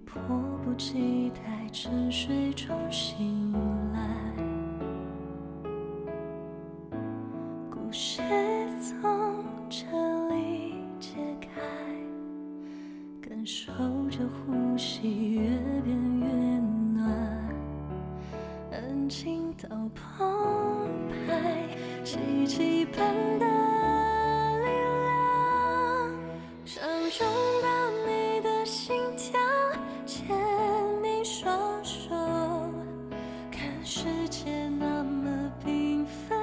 迫不及待沉睡中醒来，故事从这里揭开，感受着呼吸越变越暖，安静到澎湃，奇迹般的力量，想拥抱你的心跳，牵你双手，看世界那么缤纷，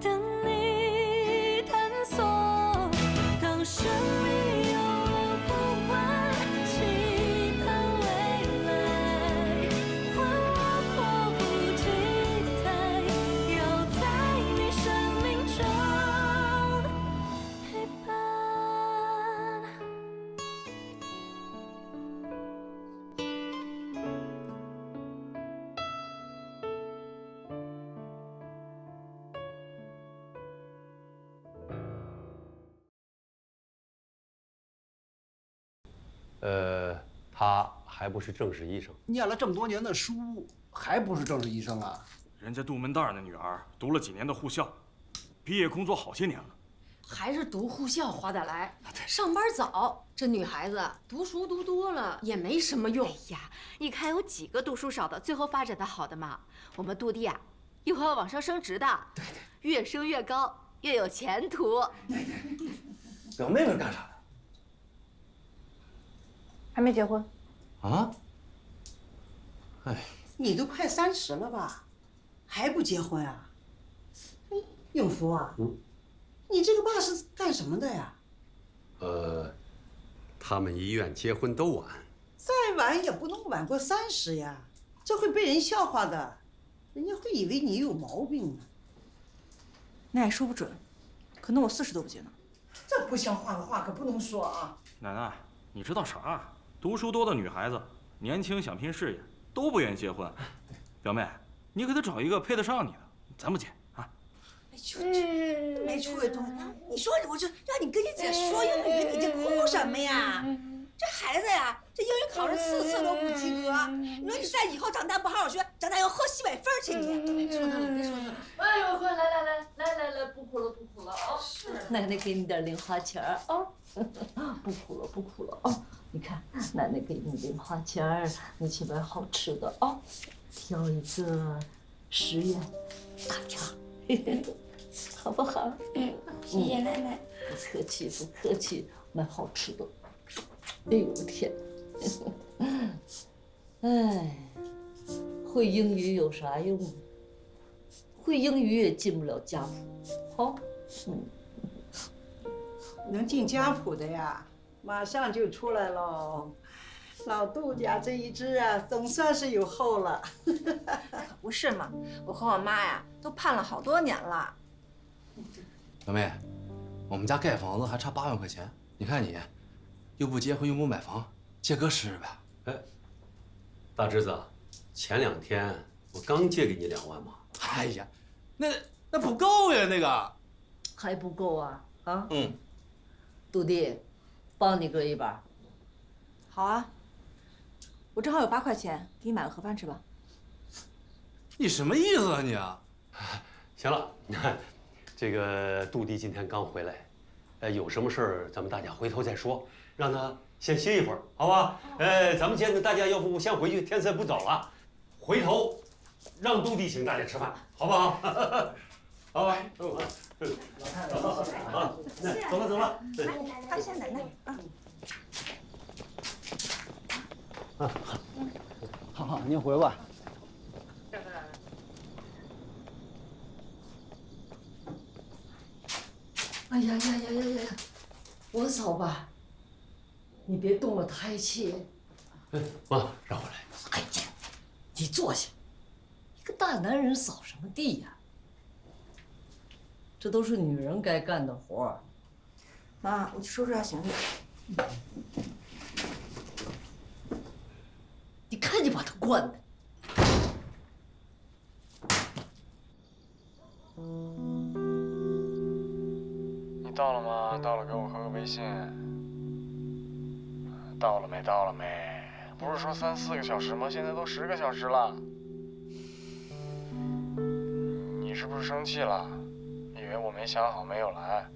等你探索。当生命有了呼唤，期盼未来，换我迫不及待，要在你生命中陪伴。他还不是正式医生。念了这么多年的书，还不是正式医生啊？人家杜门蛋儿的女儿读了几年的护校，毕业工作好些年了。还是读护校划得来，上班早。这女孩子读书读多了也没什么用。哎呀，你看有几个读书少的最后发展的好的嘛？我们杜弟啊，以后要往上升职的，越升越高，越有前途。表妹妹是干啥的？还没结婚啊？你都快30了吧，还不结婚啊？哎，永福啊，你这个爸是干什么的呀？他们医院结婚都晚。再晚也不能晚过30呀，这会被人笑话的，人家会以为你有毛病呢。那也说不准，可能我40都不结呢。这不像话的话可不能说啊！奶奶，你知道啥？读书多的女孩子，年轻想拼事业，都不愿意结婚。表妹，你给她找一个配得上你的，咱不结啊。哎呦，这没出息东西！你说我就让你跟你姐说英语，你这哭什么呀？这孩子呀，这英语考试4次都不及格。你说你在以后长大不好好学，长大要喝西北风去你！别说他了，别说他了。哎呦呵，来，不哭了啊！奶奶给你点零花钱啊！不哭了啊！你看，奶奶给你零花钱，你去买好吃的啊，挑一个10元大条，好不好？谢谢奶奶。不客气，买好吃的。哎呦我的天！哎，会英语有啥用啊？会英语也进不了家谱，好？能进家谱的呀，马上就出来喽。老杜家这一支啊，总算是有后了。可不是嘛，我和我妈呀都盼了好多年了。表妹，我们家盖房子还差8万块钱，你看你，又不结婚又不买房，借哥试试呗。哎，大侄子，前2天我刚借给你2万嘛。哎呀，那不够呀，那个。还不够啊？啊？嗯。杜弟，帮你哥一把。好啊，我正好有8块钱，给你买个盒饭吃吧。你什么意思啊你啊？行了，这个杜弟今天刚回来，有什么事儿咱们大家回头再说，让他先歇一会儿，好吧？咱们现在大家要不先回去，天色不早了，回头让杜弟请大家吃饭，好不好？好吧。老太太，好，走了。看一下奶奶啊。好，您回吧。哎呀，我走吧，你别动了胎气。妈，让我来。哎呀，你坐下，一个大男人扫什么地呀？这都是女人该干的活儿。妈，我去收拾下行李。你看你把他惯的。你到了吗？到了给我回个微信。到了没？不是说3、4个小时吗？现在都10个小时了。你是不是生气了？以为我没想好没有来？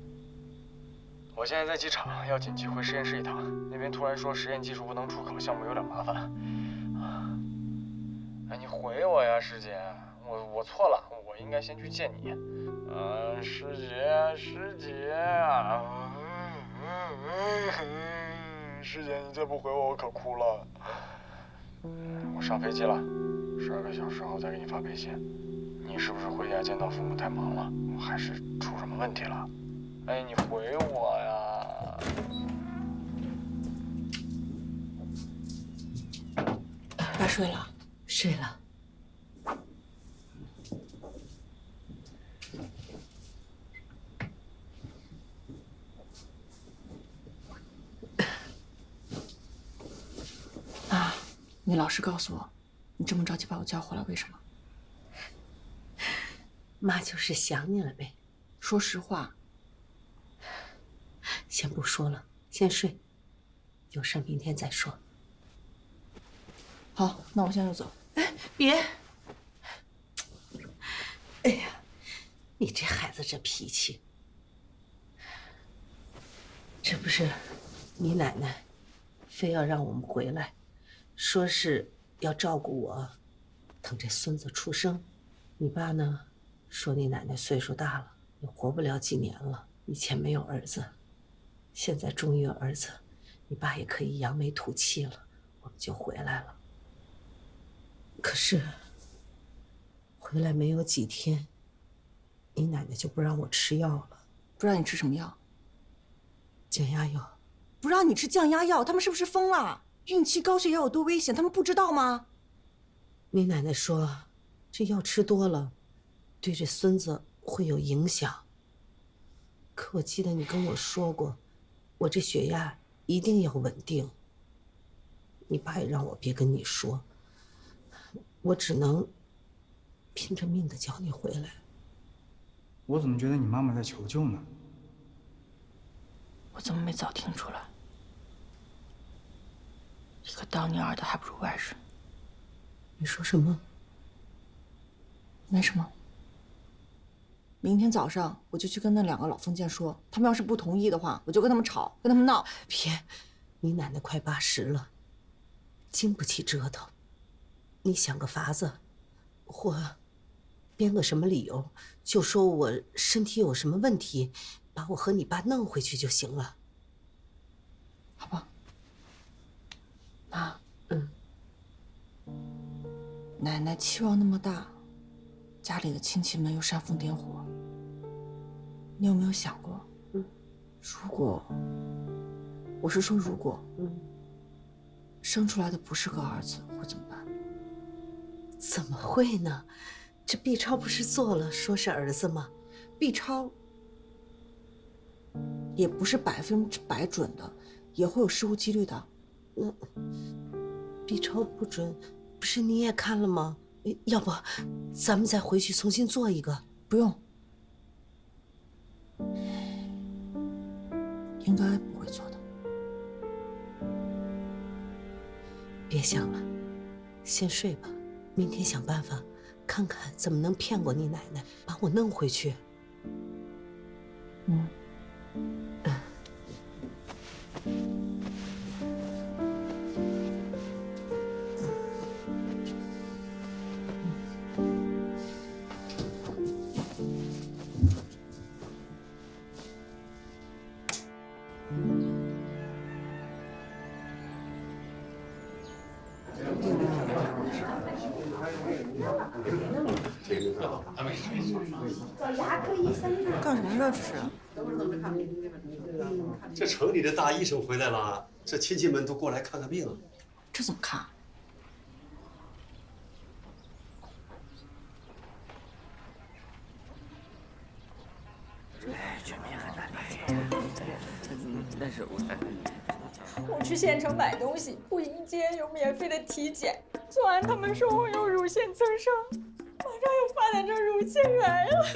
我现在在机场，要紧急回实验室一趟。那边突然说实验技术不能出口，项目有点麻烦。哎，你回我呀，师姐，我错了，我应该先去见你。师姐，师姐，师姐，你再不回我，我可哭了。我上飞机了，12个小时后再给你发微信。你是不是回家见到父母太忙了，还是出什么问题了？哎，你回我呀！爸睡了，睡了。妈，你老实告诉我，你这么着急把我叫回来，为什么？妈就是想你了呗。说实话。先不说了，先睡，有事明天再说。好，那我现在就走。哎，别！哎呀，你这孩子这脾气，这不是你奶奶非要让我们回来，说是要照顾我，等这孙子出生。你爸呢，说你奶奶岁数大了，也活不了几年了，以前没有儿子。现在终于有儿子，你爸也可以扬眉吐气了，我们就回来了。可是回来没有几天，你奶奶就不让我吃药了。不让你吃什么药？降压药。不让你吃降压药，他们是不是疯了？孕期高血压有多危险，他们不知道吗？你奶奶说，这药吃多了，对这孙子会有影响。可我记得你跟我说过，我这血压一定要稳定。你爸也让我别跟你说，我只能拼着命的叫你回来。我怎么觉得你妈妈在求救呢？我怎么没早听出来？一个当你儿的还不如外人。你说什么？没什么。明天早上我就去跟那2个老封建说，他们要是不同意的话，我就跟他们吵，跟他们闹。别，你奶奶快80了，经不起折腾。你想个法子，或编个什么理由，就说我身体有什么问题，把我和你爸弄回去就行了。好吧。妈，奶奶期望那么大，家里的亲戚们又煽风点火，你有没有想过，如果，我是说如果，生出来的不是个儿子，会怎么办？怎么会呢？这 B 超不是做了，说是儿子吗？ B 超也不是100%准的，也会有失误几率的。那 B 超不准，不是你也看了吗？要不咱们再回去重新做一个？不用，应该不会做的。别想了，先睡吧。明天想办法，看看怎么能骗过你奶奶，把我弄回去。找牙科医生呢。干什么呢？这是？这城里的大医生回来了，这亲戚们都过来看看病。这怎么看？但是我去县城买东西，步行街有免费的体检，做完他们说我有乳腺增生，马上又发展成乳腺癌了，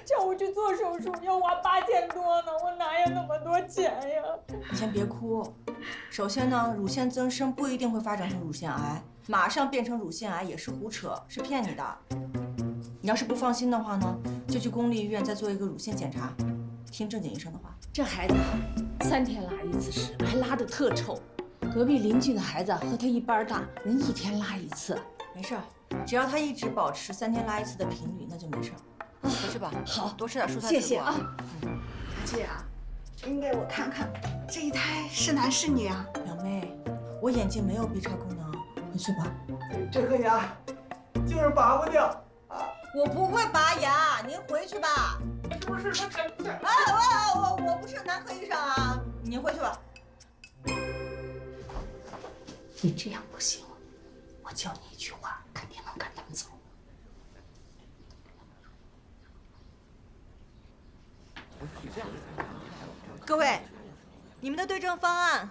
叫我去做手术要花8000多呢，我哪有那么多钱呀？你先别哭，首先呢，乳腺增生不一定会发展成乳腺癌，马上变成乳腺癌也是胡扯，是骗你的。你要是不放心的话呢，就去公立医院再做一个乳腺检查，听正经医生的话。这孩子3天拉一次屎，还拉得特臭。隔壁邻居的孩子和他一般大，人1天拉1次。没事儿，只要他一直保持3天拉1次的频率，那就没事儿。回去吧，好，多吃点蔬菜谢谢啊。大姐啊，您给我看看这一胎是男是女啊？表妹，我眼睛没有 B 超功能，回去吧。这颗牙就是拔不掉啊！我不会拔牙，您回去吧。不是他真的。我不是男科医生啊，您回去吧。你这样不行，我教你一句话，肯定能赶他们走。各位，你们的对症方案，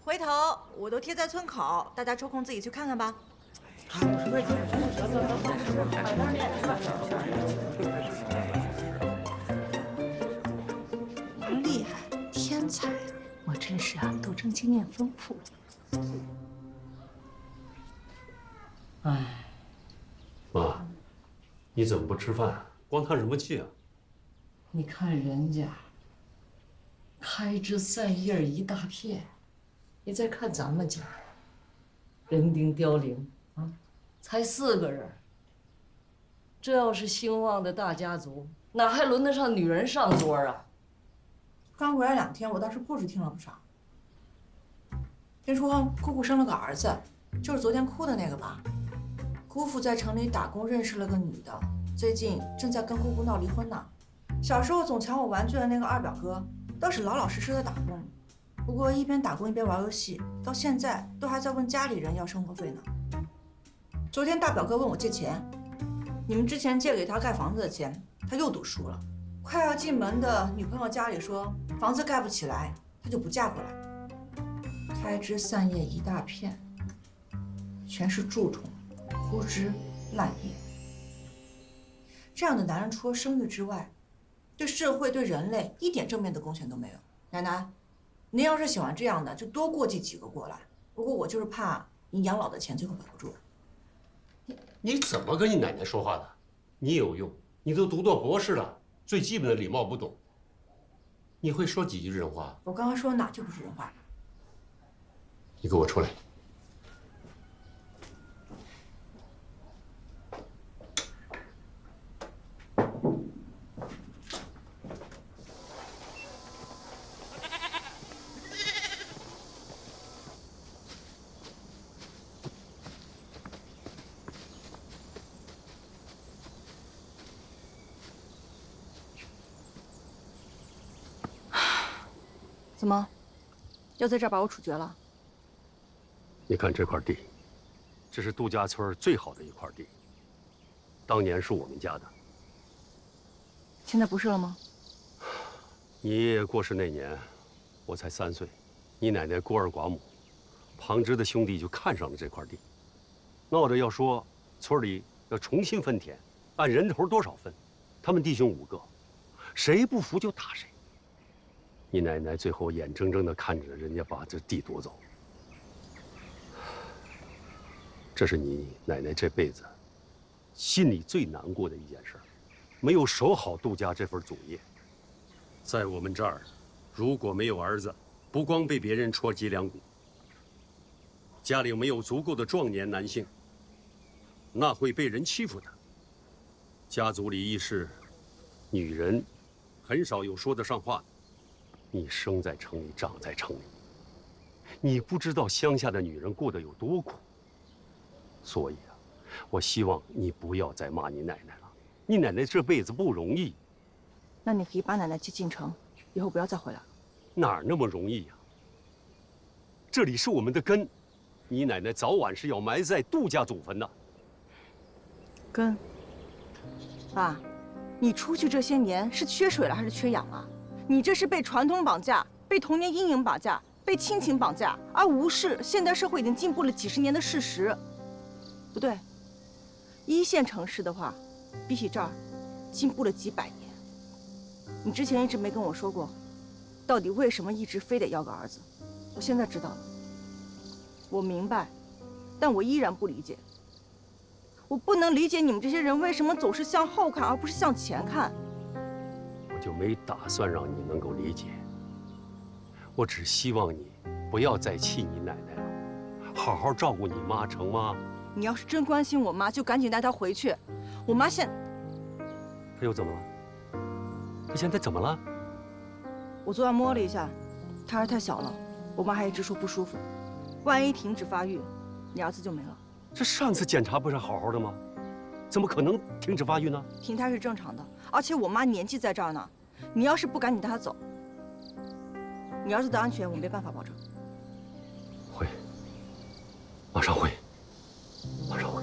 回头我都贴在村口，大家抽空自己去看看吧。厉害，天才啊！我真是啊，斗争经验丰富。哎，妈，你怎么不吃饭？光叹什么气啊？你看人家开枝散叶一大片，你再看咱们家，人丁凋零啊，才4个人。这要是兴旺的大家族，哪还轮得上女人上桌啊？刚回来2天，我倒是故事听了不少。听说姑姑生了个儿子，就是昨天哭的那个吧？姑父在城里打工，认识了个女的，最近正在跟姑姑闹离婚呢。小时候总抢我玩具的那个2表哥，倒是老老实实的打工，不过一边打工一边玩游戏，到现在都还在问家里人要生活费呢。昨天大表哥问我借钱，你们之前借给他盖房子的钱，他又赌输了。快要进门的女朋友家里说房子盖不起来，他就不嫁过来。开枝散叶一大片，全是蛀虫、枯枝、烂叶。这样的男人除了生育之外，对社会、对人类一点正面的贡献都没有。奶奶，您要是喜欢这样的，就多过继几个过来。不过我就是怕你养老的钱最后保不住了。你怎么跟你奶奶说话的？你有用，你都读到博士了，最基本的礼貌不懂。你会说几句人话？我刚刚说哪句不是人话？你给我出来！怎么，要在这儿把我处决了？你看这块地，这是杜家村最好的一块地，当年是我们家的。现在不是了吗？你爷爷过世那年，我才3岁，你奶奶孤儿寡母，旁支的兄弟就看上了这块地，闹着要说村里要重新分田，按人头多少分，他们弟兄5个，谁不服就打谁。你奶奶最后眼睁睁地看着人家把这地夺走，这是你奶奶这辈子心里最难过的一件事，没有守好杜家这份祖业。在我们这儿，如果没有儿子，不光被别人戳脊梁骨，家里没有足够的壮年男性，那会被人欺负的。家族里议事，女人很少有说得上话的。你生在城里，长在城里，你不知道乡下的女人过得有多苦。所以啊，我希望你不要再骂你奶奶了。你奶奶这辈子不容易。那你可以把奶奶接进城，以后不要再回来了。哪儿那么容易呀？这里是我们的根，你奶奶早晚是要埋在杜家祖坟的。根，爸，你出去这些年是缺水了还是缺氧了？你这是被传统绑架，被童年阴影绑架，被亲情绑架，而无视现代社会已经进步了几十年的事实。不对，1线城市的话，比起这儿，进步了几百年。你之前一直没跟我说过，到底为什么一直非得要个儿子？我现在知道了，我明白，但我依然不理解。我不能理解你们这些人为什么总是向后看，而不是向前看。我就没打算让你能够理解，我只希望你不要再气你奶奶了，好好照顾你妈，成吗？你要是真关心我妈，就赶紧带她回去。我妈她又怎么了？她现在怎么了？我昨晚摸了一下，胎儿太小了，我妈还一直说不舒服，万一停止发育，你儿子就没了。这上次检查不是好好的吗？怎么可能停止发育呢？停胎是正常的，而且我妈年纪在这儿呢，你要是不赶紧带她走，你儿子的安全我没办法保证。会，马上会，马上会。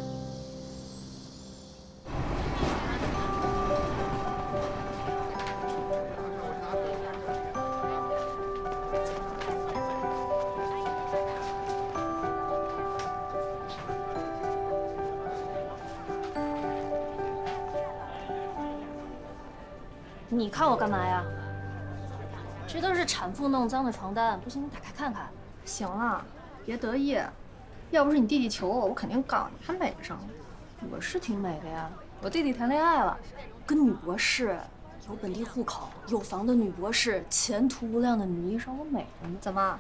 你看我干嘛呀？这都是产妇弄脏的床单，不信你打开看看。行了，别得意，要不是你弟弟求我，我肯定告你，还美得上了。我是挺美的呀，我弟弟谈恋爱了，跟女博士，有本地户口、有房的女博士，前途无量的女医生，我美着呢。怎么，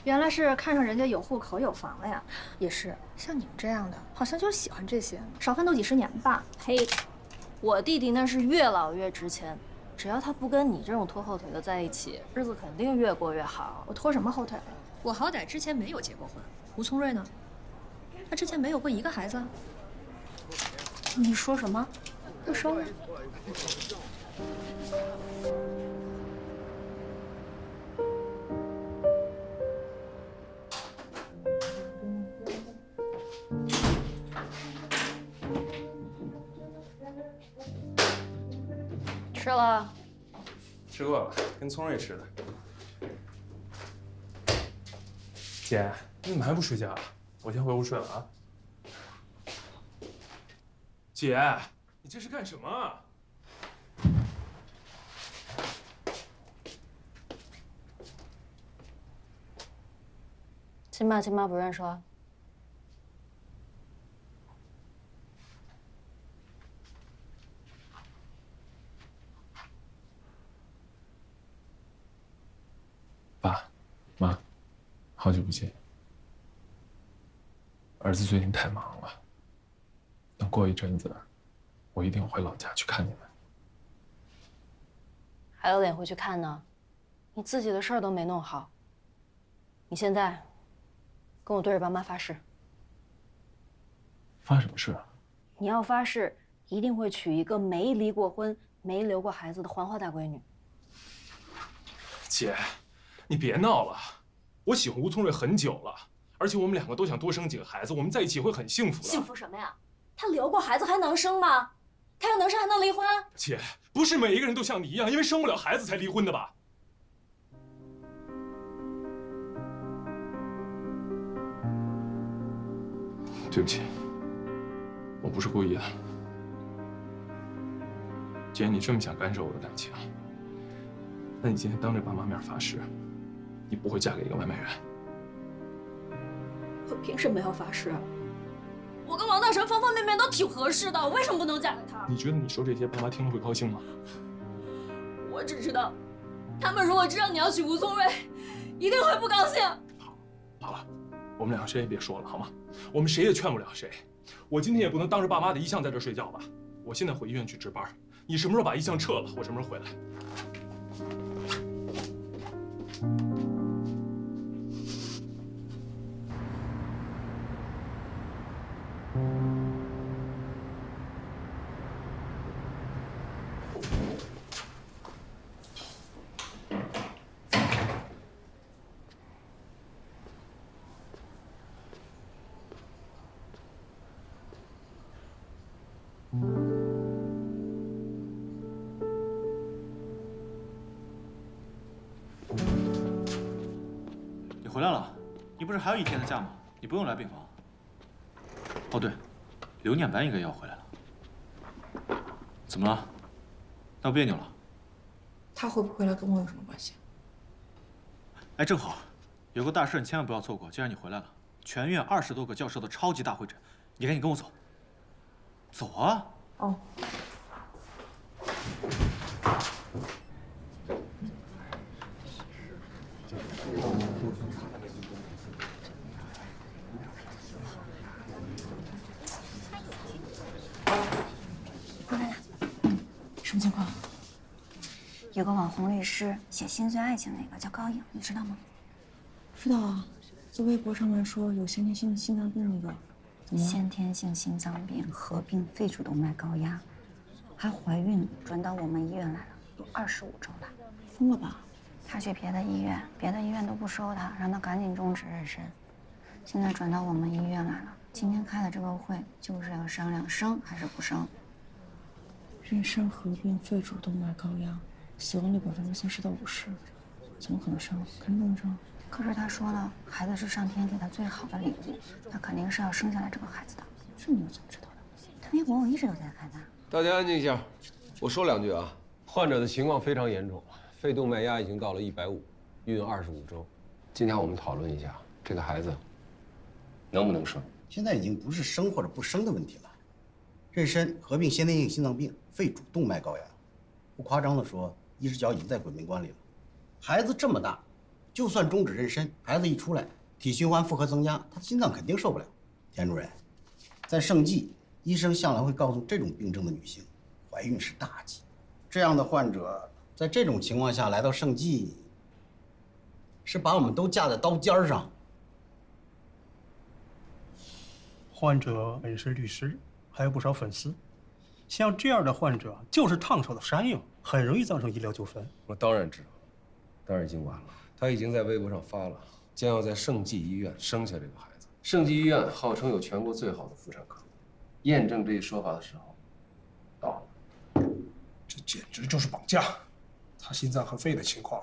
原来是看上人家有户口有房了呀？也是，像你们这样的，好像就喜欢这些，少奋斗几十年吧。呸！我弟弟那是越老越值钱。只要他不跟你这种拖后腿的在一起，日子肯定越过越好。我拖什么后腿？我好歹之前没有结过婚。吴聪瑞呢？他之前没有过一个孩子。你说什么？不说了。吃了，吃过了，跟聪瑞吃的。姐，你怎么还不睡觉啊？我先回屋睡了啊。姐，你这是干什么啊？亲妈不认说。爸，妈，好久不见。儿子最近太忙了，等过一阵子，我一定回老家去看你们。还有脸回去看呢？你自己的事儿都没弄好。你现在跟我对着爸妈发誓。发什么誓啊？你要发誓，一定会娶一个没离过婚、没留过孩子的黄花大闺女。姐，你别闹了，我喜欢吴聪瑞很久了，而且我们两个都想多生几个孩子，我们在一起会很幸福的。幸福什么呀？他留过孩子还能生吗？他要能生还能离婚？姐，不是每一个人都像你一样，因为生不了孩子才离婚的吧？对不起，我不是故意的。既然你这么想干涉我的感情，那你今天当着爸妈面发誓，你不会嫁给一个外卖员。我凭什么要发誓？我跟王大神方方面面都挺合适的，我为什么不能嫁给他？你觉得你说这些，爸妈听了会高兴吗？我只知道，他们如果知道你要娶吴聪瑞，一定会不高兴。好了，我们两个谁也别说了，好吗？我们谁也劝不了谁。我今天也不能当着爸妈的遗像在这睡觉吧？我现在回医院去值班，你什么时候把遗像撤了，我什么时候回来。你回来了，你不是还有1天的假吗？你不用来病房。哦对，刘念班应该要回来了。怎么了？闹别扭了？他回不回来跟我有什么关系？哎，正好，有个大事你千万不要错过。既然你回来了，全院20多个教授的超级大会诊，你赶紧跟我走。走啊！哦。什么情况？有个网红律师写心碎爱情那个叫高颖，你知道吗？知道啊，在微博上面说有先天性心脏病那个，怎么了？先天性心脏病合并肺主动脉高压，还怀孕，转到我们医院来了，有25周了。疯了吧？她去别的医院，别的医院都不收她，让她赶紧终止妊娠。现在转到我们医院来了，今天开的这个会就是要商量生还是不生。妊娠合并肺主动脉高压，死亡率40%到50%，怎么可能生？肯定不能生。可是他说了，孩子是上天给他最好的礼物，他肯定是要生下来这个孩子的。这你又怎么知道的？他微博我一直都在看他。大家安静一下，我说2句啊。患者的情况非常严重，肺动脉压已经到了150，孕25周。今天我们讨论一下这个孩子能不能生。现在已经不是生或者不生的问题了。妊娠合并先天性心脏病、肺主动脉高压，不夸张的说，医师角已经在鬼门关里了。孩子这么大，就算终止妊娠，孩子一出来，体循环负荷增加，他的心脏肯定受不了。田主任，在盛季，医生向来会告诉这种病症的女性，怀孕是大忌。这样的患者在这种情况下来到盛季，是把我们都架在刀尖上。患者本是律师，还有不少粉丝。像这样的患者，就是烫手的山药，很容易造成医疗纠纷。我当然知道，但是已经晚了。他已经在微博上发了，将要在盛济医院生下这个孩子。盛济医院号称有全国最好的妇产科，验证这一说法的时候到了。这简直就是绑架！他心脏和肺的情况，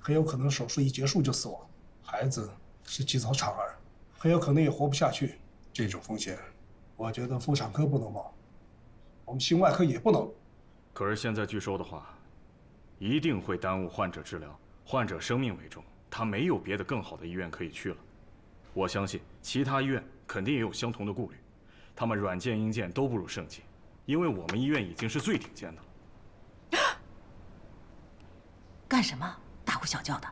很有可能手术一结束就死亡。孩子是极早产儿，很有可能也活不下去。这种风险，我觉得妇产科不能冒，我们心外科也不能。可是现在据说的话，一定会耽误患者治疗，患者生命为重，他没有别的更好的医院可以去了。我相信其他医院肯定也有相同的顾虑，他们软件硬件都不如盛济，因为我们医院已经是最顶尖的了。干什么？大呼小叫的。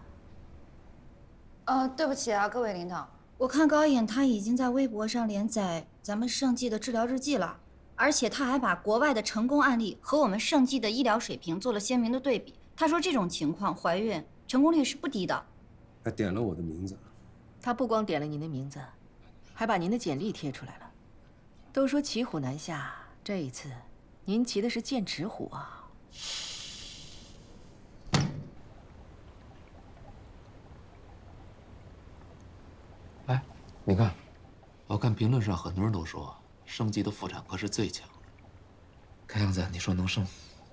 对不起啊，各位领导，我看高颖他已经在微博上连载咱们盛济的治疗日记了，而且他还把国外的成功案例和我们盛济的医疗水平做了鲜明的对比。他说这种情况怀孕成功率是不低的。他点了我的名字。他不光点了您的名字，还把您的简历贴出来了。都说骑虎难下，这一次您骑的是剑齿虎啊。你看，我看评论上很多人都说盛济的妇产科是最强的。看样子你说能生，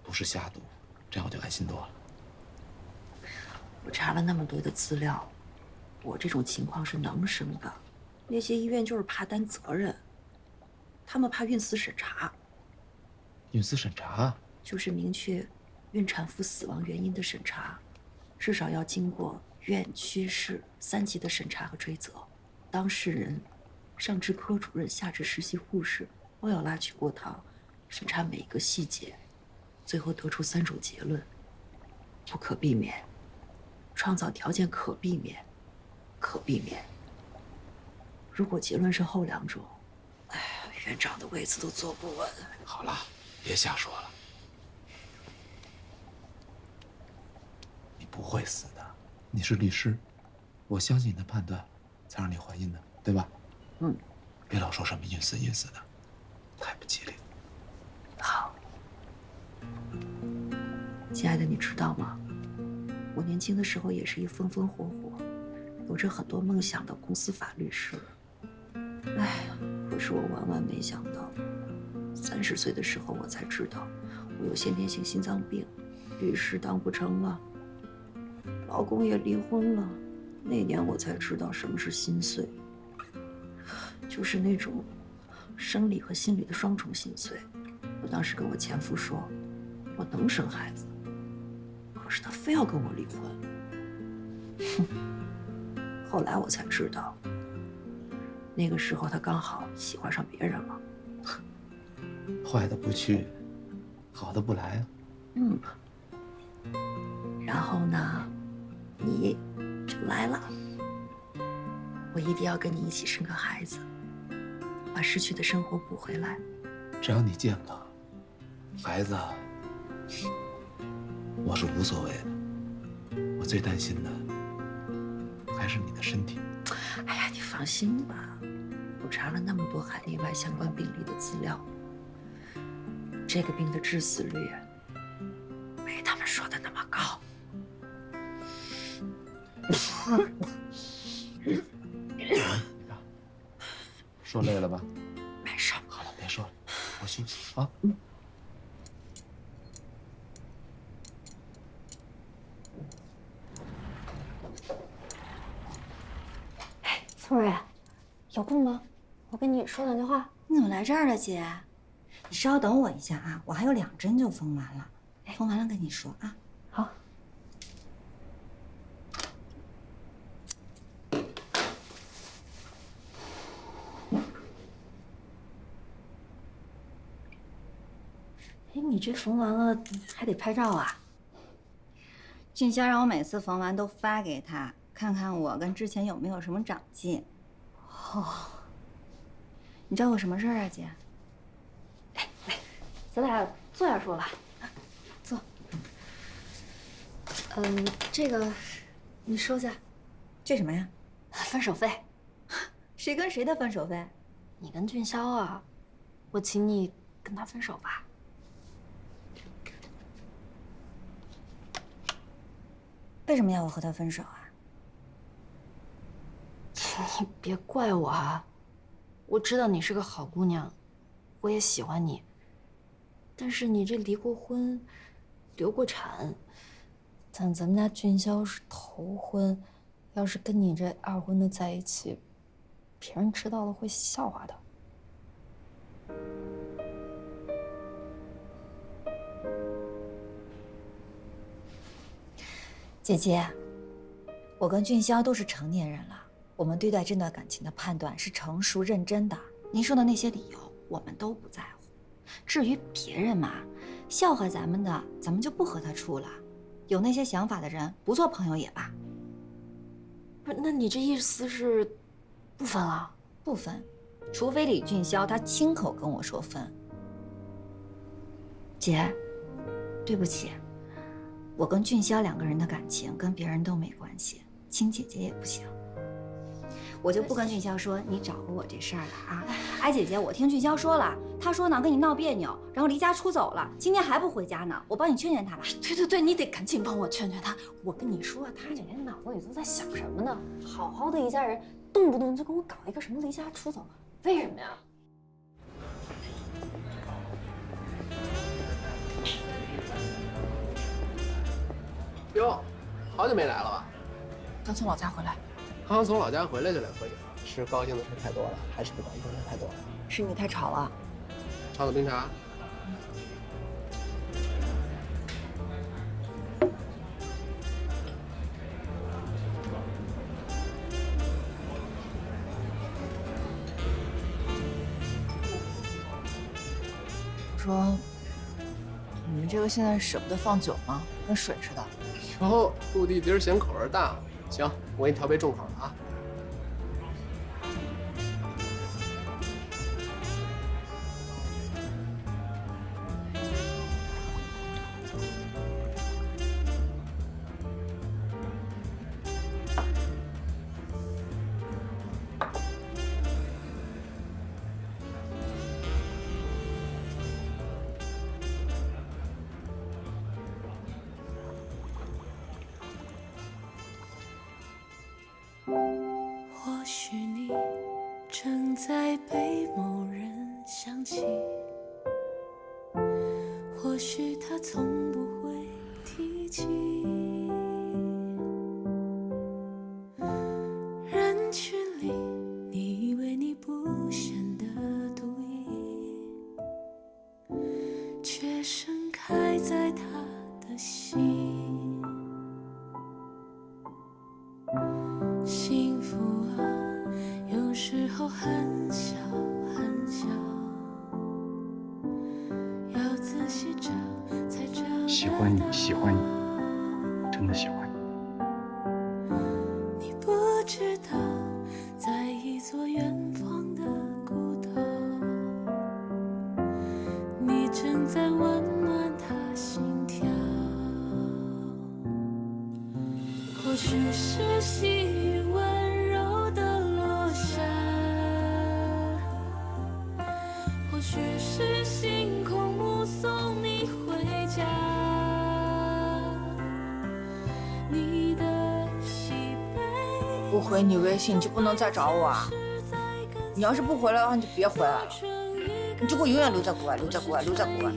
不是瞎赌，这样我就安心多了。我查了那么多的资料，我这种情况是能生的。那些医院就是怕担责任，他们怕孕死审查。孕死审查？就是明确孕产妇死亡原因的审查，至少要经过院、区、市3级的审查和追责。当事人、上至科主任，下至实习护士，都要拉去过堂，审查每一个细节，最后得出3种结论：不可避免、创造条件可避免、可避免。如果结论是后2种，哎呀，院长的位子都坐不稳。好了，别瞎说了。你不会死的，你是律师，我相信你的判断。才让你怀孕的，对吧？别老说什么孕死的，太不吉利。好，亲爱的，你知道吗？我年轻的时候也是一风风火火、有着很多梦想的公司法律师。哎，可是我万万没想到，30岁的时候我才知道我有先天性心脏病，律师当不成了，老公也离婚了。那年我才知道什么是心碎，就是那种生理和心理的双重心碎。我当时跟我前夫说，我能生孩子，可是他非要跟我离婚。后来我才知道，那个时候他刚好喜欢上别人了。坏的不去，好的不来啊。嗯。然后呢，你就来了。我一定要跟你一起生个孩子，把失去的生活补回来。只要你健康，孩子，我是无所谓的。我最担心的还是你的身体。哎呀，你放心吧，我查了那么多海内外相关病例的资料，这个病的致死率没他们说的那么高。说累了吧？没事。好了，别说了，我休息啊。聪儿，有空吗？我跟你说两句话。你怎么来这儿了，姐？你稍等我一下啊，我还有2针就缝完了，缝完了跟你说啊。好。哎，你这缝完了还得拍照啊？俊霄让我每次缝完都发给他，看看我跟之前有没有什么长进。哦，你找我什么事儿啊，姐？咱俩坐下说吧。坐。这个你收下。这什么呀？分手费。谁跟谁的分手费？你跟俊霄啊，我请你跟他分手吧。为什么要我和他分手啊？你别怪我啊，我知道你是个好姑娘，我也喜欢你。但是你这离过婚，流过产，咱们家俊霄是头婚，要是跟你这2婚的在一起，别人知道了会笑话的。姐姐，我跟俊霄都是成年人了，我们对待这段感情的判断是成熟认真的。您说的那些理由，我们都不在乎。至于别人嘛，笑话咱们的，咱们就不和他处了。有那些想法的人，不做朋友也罢。不是，那你这意思是不分了？不分，除非李俊霄他亲口跟我说分。姐，对不起。我跟俊霄2个人的感情跟别人都没关系，亲姐姐也不行。我就不跟俊霄说你找过我这事儿了啊！哎，姐姐，我听俊霄说了，他说呢跟你闹别扭，然后离家出走了，今天还不回家呢。我帮你劝劝他吧。对，你得赶紧帮我劝劝他。我跟你说，他这人脑子里都在想什么呢？好好的一家人，动不动就跟我搞一个什么离家出走，为什么呀？哟，好久没来了吧？刚从老家回来。刚从老家回来就来喝酒，是高兴的事太多了，还是不高兴的事太多了？是你太吵了。炒的冰茶。说，你们这个现在舍不得放酒吗？跟水似的。哟，陆地今儿嫌口味大，行，我给你调杯重口的啊。或许你正在被某人想起，或许他从不会提起。人群里，你以为你不显得独一，却盛开在他的心。幸福喜欢你，喜欢你，真的喜欢你。你不知道，在一座远方的孤岛，你正在温暖他心跳。或许是细雨温柔的落下，或许是星空目送你回家。你的喜悲不回你微信，你就不能再找我啊？你要是不回来的话，你就别回来了，你就给我永远留在国外，留在国外，留在国外。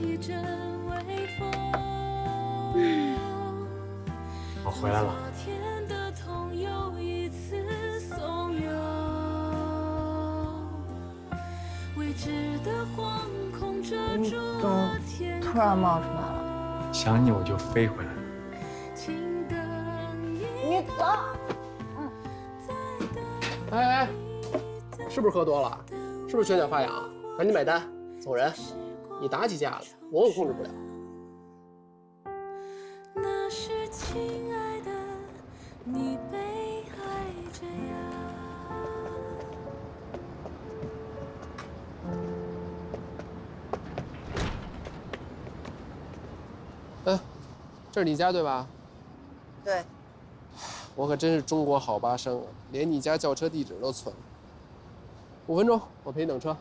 我回来了。你怎么突然冒出来了？想你我就飞回来了。你走。哎，是不是喝多了？是不是拳脚发痒？赶紧买单，走人。你打起架来，我可控制不了。那是亲爱的，你被爱着呀。这是你家对吧？对。我可真是中国好巴生啊，连你家轿车地址都存了。5分钟，我陪你等车。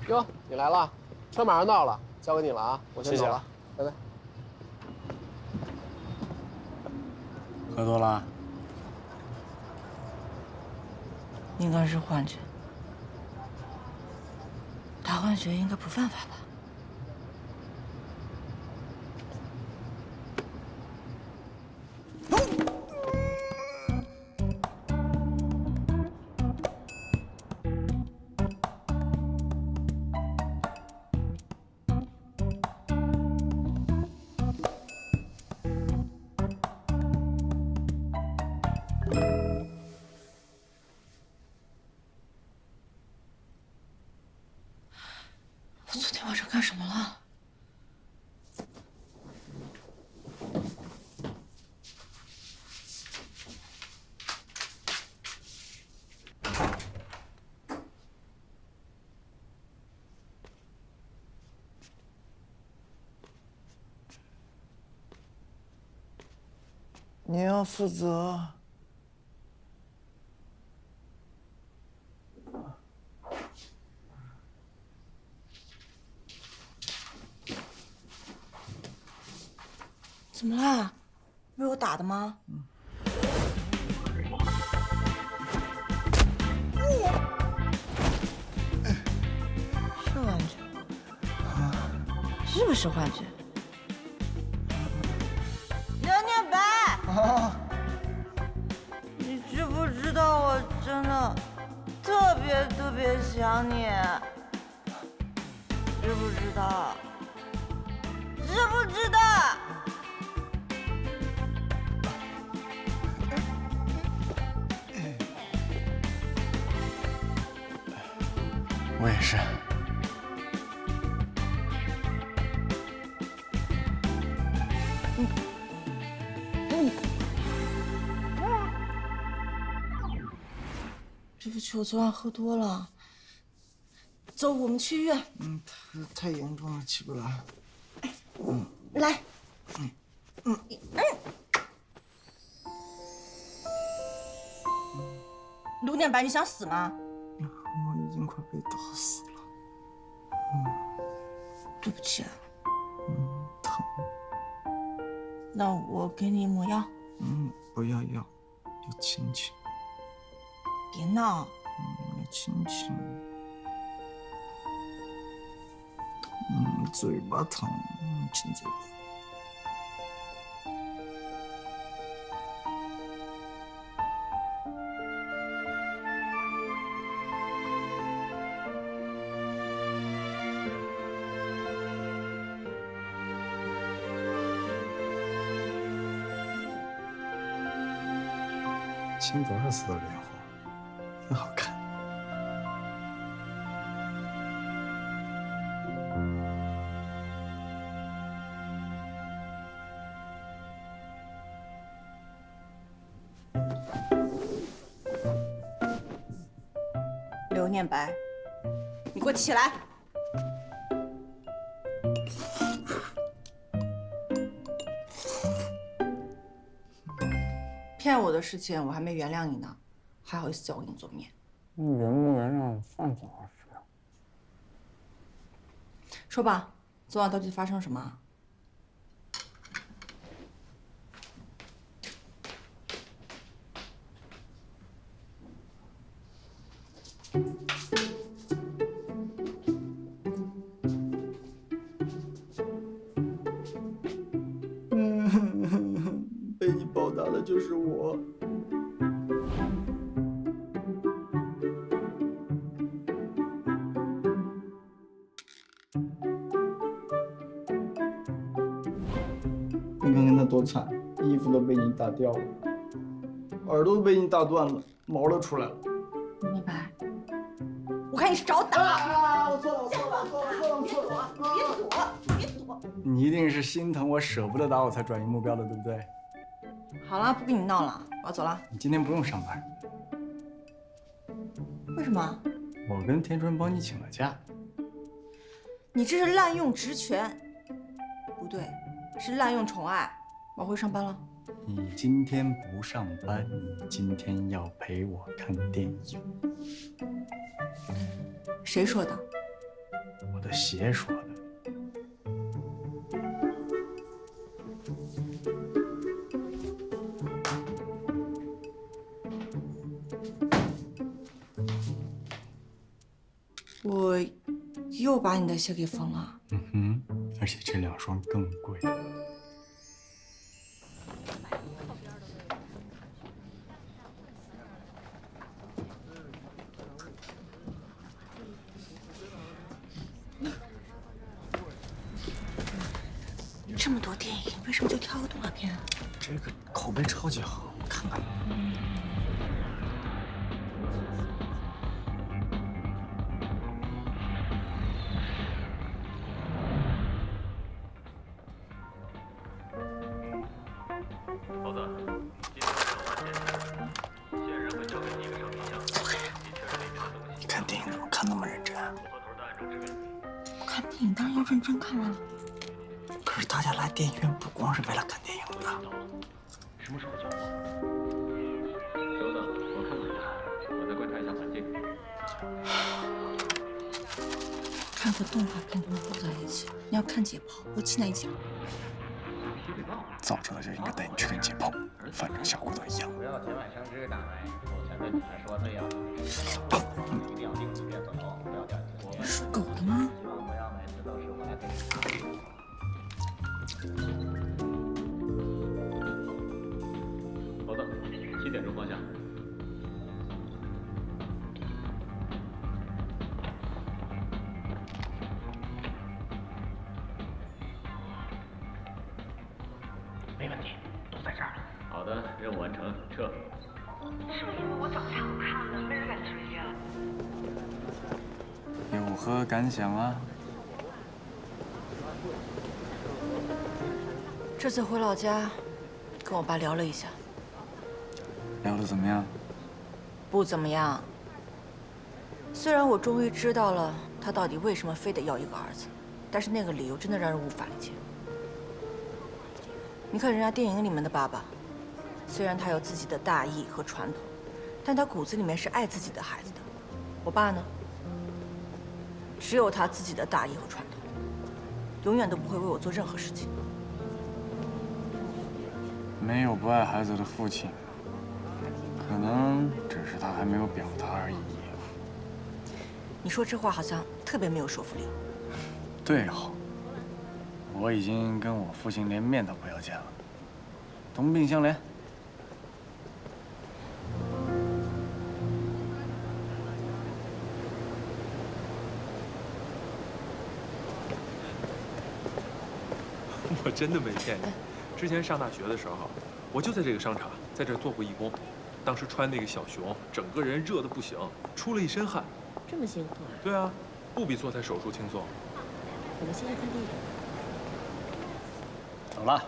哟，你来了，车马上到了，交给你了啊，我先走了，拜拜。喝多了？应该是幻觉。打幻觉应该不犯法吧？我昨天晚上干什么了？你要负责。怎么啦？被我打的吗？是幻觉？是不是幻觉？刘念白，你知不知道我真的特别想你？知不知道？知不知道？我也是。对不起，我昨晚喝多了。走，我们去医院。太严重了，起不来。来。卢念白，你想死吗？我已经快被打死了。对不起。疼。那我给你抹药。不要药，要亲亲。别闹。要亲亲。嘴巴疼，亲嘴巴。亲多少次都脸红，真好看。刘念白，你给我起来！骗我的事情我还没原谅你呢，还好意思叫我给你做面？你原不原谅算怎么回事？说吧，昨晚到底发生什么？被你报答的就是我。你看看他多惨，衣服都被你打掉了，耳朵都被你打断了，毛都出来了。明白？我看你是找打！我错了，我错了，我错了，我错了，我错了！别躲，别躲！你一定是心疼我，舍不得打我才转移目标的，对不对？好了，不跟你闹了，我要走了。你今天不用上班。为什么？我跟田春帮你请了假。你这是滥用职权，不对，是滥用宠爱。我回上班了。你今天不上班，你今天要陪我看电影。谁说的？我的鞋说的。我又把你的鞋给缝了。而且这2双更贵。这么多电影，为什么就挑个动画片？这个口碑超级好，看看。猴子，今天审完现场，现任会交给你一个小冰箱，你确认里面的东西。你看电影怎么看那么认真？我和头的按照指令。我看电影当然要认真看了。可是大家来电影院不光是为了看电影的。什么时候交货？收到，我看过了，我再观察一下环境。看个动画片都能抱在一起，你要看解剖，我期待一下。早知道就应该带你去看解剖，反正效果都一样。不要节外生枝，大美，目前对你来说最要紧的是一定要定期变走，不要掉进去。属狗的吗？希望不要每次都是我来给你查。猴子，7点钟方向。没问题，都在这儿了。好的，任务完成，撤。是不是因为我长太好看了，没人敢追呀？有何感想啊？这次回老家，跟我爸聊了一下，聊得怎么样？不怎么样。虽然我终于知道了他到底为什么非得要一个儿子，但是那个理由真的让人无法理解。你看人家电影里面的爸爸，虽然他有自己的大义和传统，但他骨子里面是爱自己的孩子的。我爸呢，只有他自己的大义和传统，永远都不会为我做任何事情。没有不爱孩子的父亲，可能只是他还没有表达而已。你说这话好像特别没有说服力。对哦，我已经跟我父亲连面都不要见了，同病相怜。我真的没骗你，之前上大学的时候，我就在这个商场，在这儿做过义工。当时穿那个小熊，整个人热得不行，出了一身汗。这么辛苦啊？对啊，不比做台手术轻松。我们现在看电影。走了。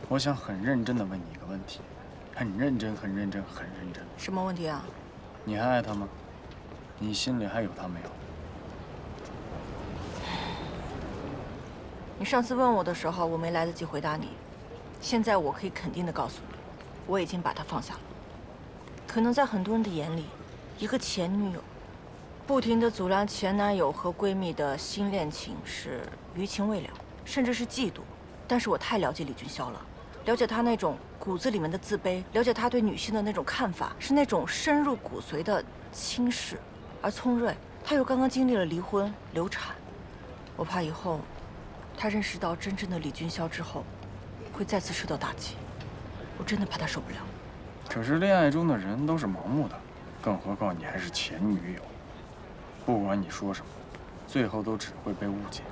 我想很认真的问你一个问题，很认真，很认真，很认真。什么问题啊？你还爱他吗？你心里还有他没有？你上次问我的时候，我没来得及回答你。现在我可以肯定的告诉你，我已经把他放下了。可能在很多人的眼里，一个前女友，不停的阻拦前男友和闺蜜的新恋情是余情未了，甚至是嫉妒。但是我太了解李俊霄了。了解他那种骨子里面的自卑，了解他对女性的那种看法，是那种深入骨髓的轻视。而聪瑞，他又刚刚经历了离婚、流产，我怕以后他认识到真正的李俊霄之后，会再次受到打击。我真的怕他受不了。可是恋爱中的人都是盲目的，更何况你还是前女友。不管你说什么，最后都只会被误解。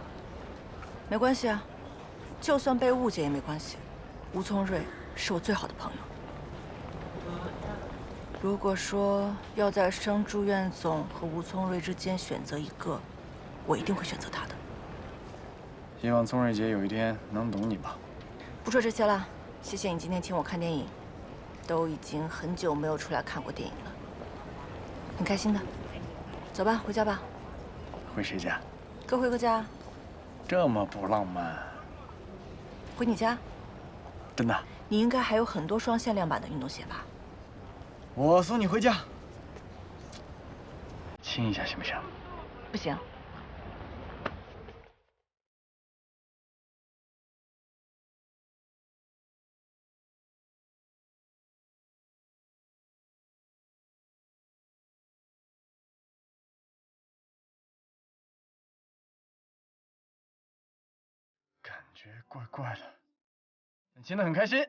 没关系啊，就算被误解也没关系。吴聪瑞是我最好的朋友。如果说要在生住院总和吴聪瑞之间选择一个，我一定会选择他的。希望聪瑞姐有一天能懂你吧。不说这些了，谢谢你今天请我看电影，都已经很久没有出来看过电影了，很开心的。走吧，回家吧。回谁家？各回各家。这么不浪漫。回你家。真的？你应该还有很多双限量版的运动鞋吧？我送你回家。亲一下行不行？不行。感觉怪怪的，但亲得很开心。